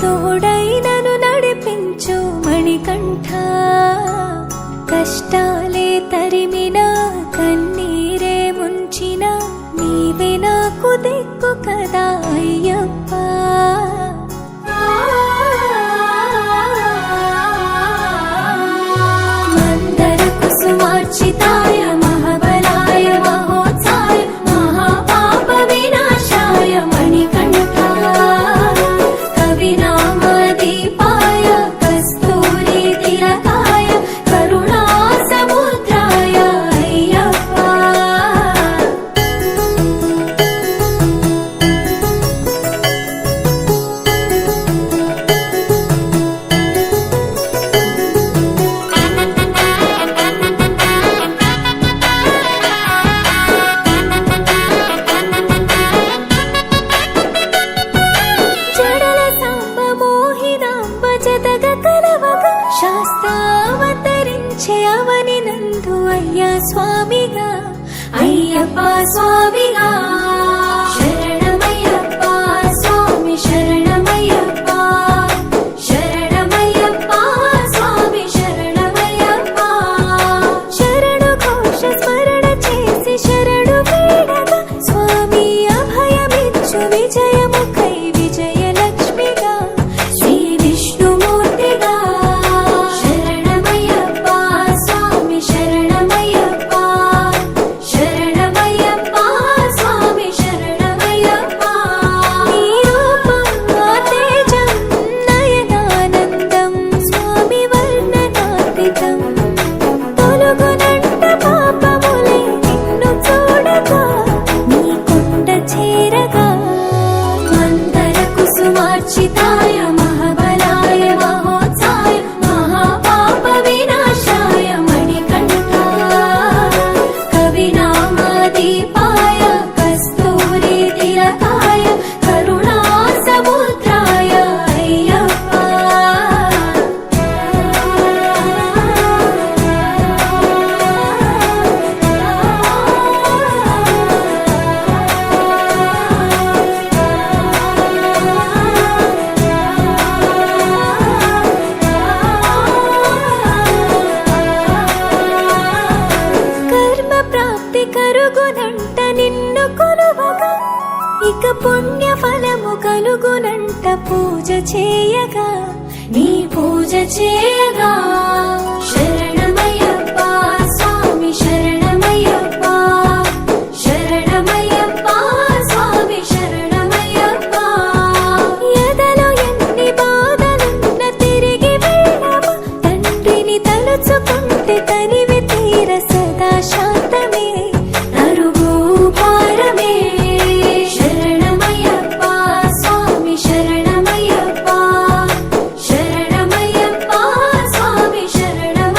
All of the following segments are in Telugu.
తోడైనను నడిపించు మణికంఠ, కష్టాలే తరిమిన కన్నీరే ముంచిన నీవే నాకు దిక్కు కదా అయ్యప్ప. మందర కుసుమార్చితాయ మహాబలాయ మహోత్సాయ మహాపాప వినాశాయ మణికంఠ, కవినామ దీపాయ కస్తూరి తిలకాయ కరుణా సముద్రాయ అయ్యప్ప. జడల సాంబ మోహిదాంబ జతగ కలవగ శాస్త్రావతరించే అవని నందు అయ్యా స్వామిగా అయ్యప్ప స్వామిగా. శరణమయ్యప్ప స్వామి శరణమయ్యప్ప, శరణమయ్యప్ప స్వామి శరణమయ్యప్ప. శరణు ఘోష స్మరణ చేసి శరణు వేడగా స్వామి అభయమిచ్చు విజయముఖై విజయలక్ష్మిగా శ్రీ విష్ణుమూర్తిగా. శరణమయ్యప్ప స్వామి శరణమయ్యప్ప, శరణమయ్యప్ప స్వామి శరణమయ్యప్ప. నీ రూపం తేజం నయనానందం స్వామి వర్ణనాతీతం, తొలగునంట పాపములే నిన్ను చూడగా నీ కొండ చేరగా. మందర కుసుమార్చితాయ మహాబలాయ మహోత్సాయ మహాపాప వినాశాయ మణికంఠ, కవినామ దీపాయ కస్తూరి తిలకాయ కరుణా సముద్రాయ అయ్యప్ప. కర్మ ప్రాప్తి కరుగునంట నిన్ను కొలువగా, ఇక పుణ్య ఫలము కలుగునంట పూజ చేయగా నీ పూజ చేయగా. శరణమయ్యప్ప స్వామి శరణమయ్యప్ప, శరణమయ్యప్ప స్వామి శరణమయ్యప్ప. ఎదలో ఎన్ని బాధలున్న తిరిగి వెళ్ళవా, తండ్రిని తలుచుకుంటే తనివి తీర సదా శాంతమే తరుగు పారమే. శరణమయ్యప్ప స్వామి శరణమయ్యప్ప, శరణమయ్యప్ప స్వామి శరణమయ్యప్ప.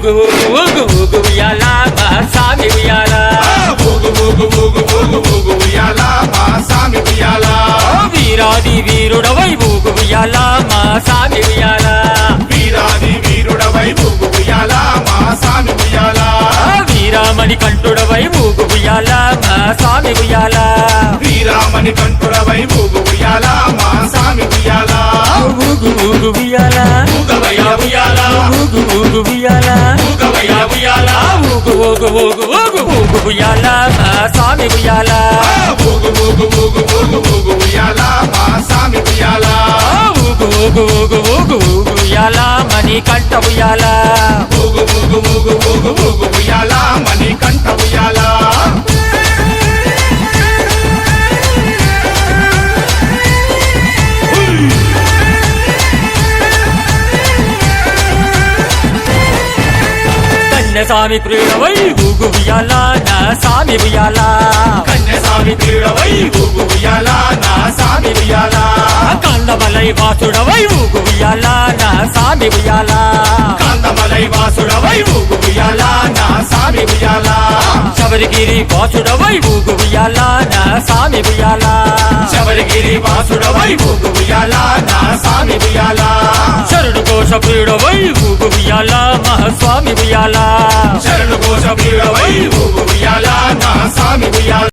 ఊగు ఊగు ఊగు ఊగు ఉయ్యాల మా స్వామి ఉయ్యాల ఊగు ఊగు ఊగు ఊగు ఊగు ఉయ్యాల మా స్వామి ఉయ్యాల వీరాది వీరుడవై ఊగు ఉయ్యాల మా స్వామి ఉయ్యాల వీరాది వీరుడవై ఊగు ఉయ్యాల మా స్వామి ఉయ్యాల వీరామణి కంఠుడవై ఊగు ఉయ్యాల మా స్వామి ఉయ్యాల వీరామణి కంఠుడవై ఊగు ఉయ్యాల మా స్వామి ఉయ్యాల ఊగు ఊగు ఉయ్యాల ఊగవయ్యా ఉయ్యాల ఊగు ఊగు ఉయ్యాల ఊగవయ్యా ఉయ్యాల ఊగు ఊగు ఊగు ఊగు ఊగు ఉయ్యాల మా స్వామి ఉయ్యాల ఊగు ఊగు ఊగు ఊగు ఊగు ఉయ్యాల మా స్వామి ఉయ్యాల ఊగు ఊగు ఊగు ఊగు ఊగు ఉయ్యాల మణి కంఠ ఉయ్యాల ఊగు ఊగు ఊగు ఊగు ఊగు ఉయ్యాల మణి కంఠ ఉయ్యాల కన్యస్వామి ప్రియుడవై ఊగు ఉయ్యాల నా స్వామి ఉయ్యాల కన్యస్వామి ప్రియుడవై ఊగు ఉయ్యాల నా స్వామి ఉయ్యాల కందమలై వాసుడవై ఊగు ఉయ్యాల నా స్వామి ఉయ్యాల కాంతమలై వాసుడవై ఊగు ఉయ్యాల నా స్వామి ఉయ్యాల శబరిగిరి వాసుడవై ఊగు ఉయ్యాల నా స్వామి ఉయ్యాల శబరిగిరి వాసుడవై ఊగు ఉయ్యాల నా స్వామి ఉయ్యాల శరణు కోశ ప్రియుడవై ఊగు ఉయ్యాల మహాస్వామి ఉయ్యాల శరణు కోశ ప్రియుడవై ఊగు ఉయ్యాల నా స్వామి ఉయ్యాల